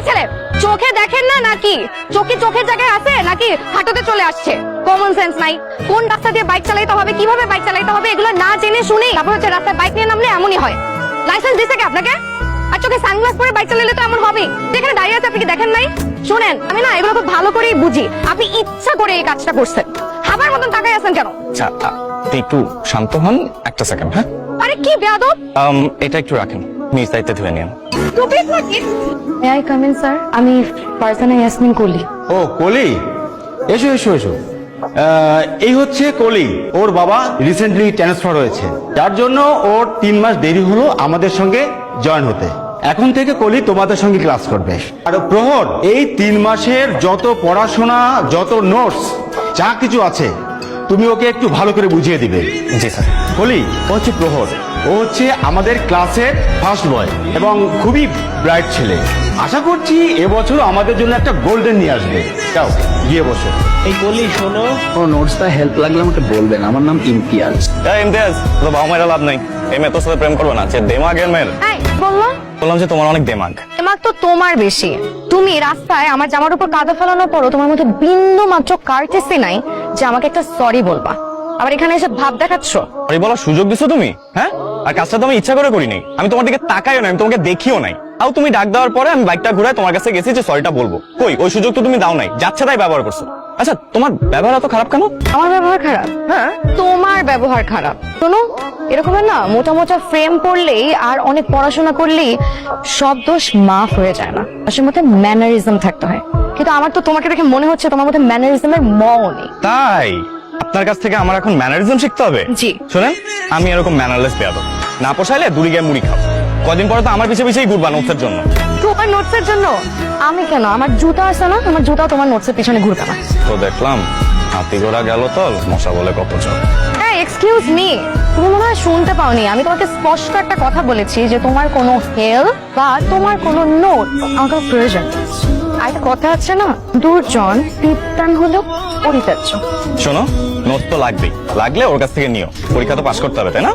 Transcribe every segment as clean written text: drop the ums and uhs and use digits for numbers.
ছেলে চোখে দেখেন না নাকি? চোখের জায়গায় আছে নাকি হাঁটুতে চলে আসছে? কমন সেন্স নাই। কোন রাস্তা দিয়ে বাইক চালাইতে হবে, কিভাবে বাইক চালাইতে হবে এগুলো না জেনে শুনে তারপর হচ্ছে রাস্তায় বাইক নিয়ে নামলে এমনই হয়। লাইসেন্স দিছে কি আপনাকে? আর চোখে সানগ্লাস পরে বাইক চালালে তো এমন হবেই। যেখানে দাঁড়িয়ে আছে আপনি কি দেখেন নাই? শোনেন, আমি না এগুলো খুব ভালো করেই বুঝি। আপনি ইচ্ছা করে এই কাজটা করছেন। হাবার মতন তাকাই আছেন কেন? আচ্ছা আপনি একটু শান্ত হন, একটা সেকেন্ড। হ্যাঁ আরে কি বেয়াদব! এটা একটু রাখেন, নিজ দায়িত্বে ধুয়ে নিন। May I come in sir? আমি ফারজানা ইয়াসমিন কলি। ও কলি, এসো এসো এসো। এই হচ্ছে কলি, ওর বাবা রিসেন্টলি ট্রান্সফার হয়েছে, যার জন্য ওর 3 মাস দেরি হলো আমাদের সঙ্গে জয়েন হতে। এখন থেকে কলি তোমাদের সঙ্গে ক্লাস করবে। আর প্রহর, এই 3 মাসের যত পড়াশোনা, যত নোটস, যা কিছু আছে তুমি ওকে একটু ভালো করে বুঝিয়ে দিবে। জি স্যার। কলি, ও হচ্ছে প্রহর, ও হচ্ছে আমাদের ক্লাসের ফার্স্ট বয় এবং খুবই ব্রাইট ছেলে। আশা করছি এবছর আমাদের জন্য একটা গোল্ডেন নিয়ে আসবে। যাও গিয়ে বসো। এই কলি শোনো, কোনো নোটসটা হেল্প লাগলে আমাকে বলবেন। আমার নাম ইমতিয়াজ। ইমতিয়াজ, তো বাবা মায়ের লাভ নাই। এই মেয়ে তোর সাথে প্রেম করবে না, যে দেমাগের মেয়ের। এই বললো বললাম যে তোমার অনেক দেমাগ। দেমাগ তো তোমার বেশি। তুমি রাস্তায় আমার জামার উপর কাদা ফেলানোর পরও তোমার মধ্যে বিন্দু মাত্র কার্টেসি নাই যে আমাকে একটা সরি বলবা। আবার এখানে এসে ভাব দেখাচ্ছ। সরি বলার সুযোগ দিছো তুমি? হ্যাঁ, আর কাজটা তো আমি ইচ্ছা করে করিনি। আমি তোমার দিকে তাকাইও না, আমি তোমাকে দেখিও নাই। তাও তুমি ডাক দেওয়ার পরে আমি বাইকটা ঘুরায় তোমার কাছে গেছি যে সরিটা বলবো। কই, ওই সুযোগ তো তুমি দাও নাই, যাচ্ছে তাই ব্যবহার করছো। আচ্ছা, তোমার ব্যবহার এত খারাপ কেন? আমার ব্যবহার খারাপ? হ্যাঁ, তোমার ব্যবহার খারাপ। শোনো, এরকমের না মোটা মোটা ফ্রেম পড়লেই আর অনেক পড়াশোনা করলেই সব দোষ মাফ হয়ে যায় না। আসলে মধ্যে ম্যানারিজম থাকতে হয়। কিন্তু আমার তো তোমাকে দেখে মনে হচ্ছে তোমার মধ্যে ম্যানারিজমের মও নেই। তাই আপনার কাছ থেকে আমার এখন ম্যানারিজম শিখতে হবে? জি। শোনেন, আমি এরকম ম্যানারলেস বেয়াদব না। পোষাইলে দূরে গিয়ে মুড়ি খাও। কদিন পরে তো আমার পিছে পিছেই ঘুরবা নোটসের জন্য। তোমার নোটসের জন্য? আমি কেন? আমার জুতা আছে না, আমার জুতা তোমার নোটসের পিছনে ঘুরবে না। তো দেখলাম হাতি ঘোড়া গেল তল, মশা বলে কপচল। হ্যাঁ, এক্সকিউজ মি, তুমি মনে হয় শুনতে পাওনি। আমি তোমাকে স্পষ্ট একটা কথা বলেছি যে তোমার কোনো হেল্প বা তোমার কোনো নোট আমার প্রয়োজন। আর একটা কথা আছে না, দুর্জন তিপ্তান হলেও পরিত্যাজ্য। শোনো, নোট তো লাগবেই, লাগলে ওর কাছ থেকে নিও। পরীক্ষা তো পাস করতে হবে, তাই না?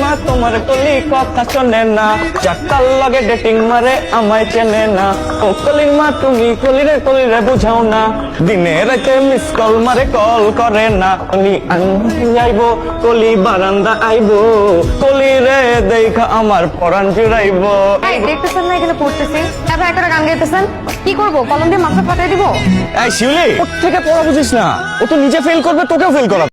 মা তোমার কলি কথা শোনে না, চাকার লগে ডেটিং মারে আমায় চেনে না। ও কলির মা তুমি কলিরে বুঝাও না, দিনে রাতে মিস কল মারে কল করে না। কলি আইবো, কলি বারান্দা আইবো, কলি রে দেখা আমার পরাণ জুড়াইবো। এই দেখতেছেন না এখানে পড়তেছি, তারপর একটা গান গাইতেছেন। কি করবো, কলম দিয়ে মাথা ফাটাই দিব? এই শিউলি, ওর থেকে পড়া বুঝিস না। ও তো নিজে ফেল করবে, তোকেও ফেল করাবে।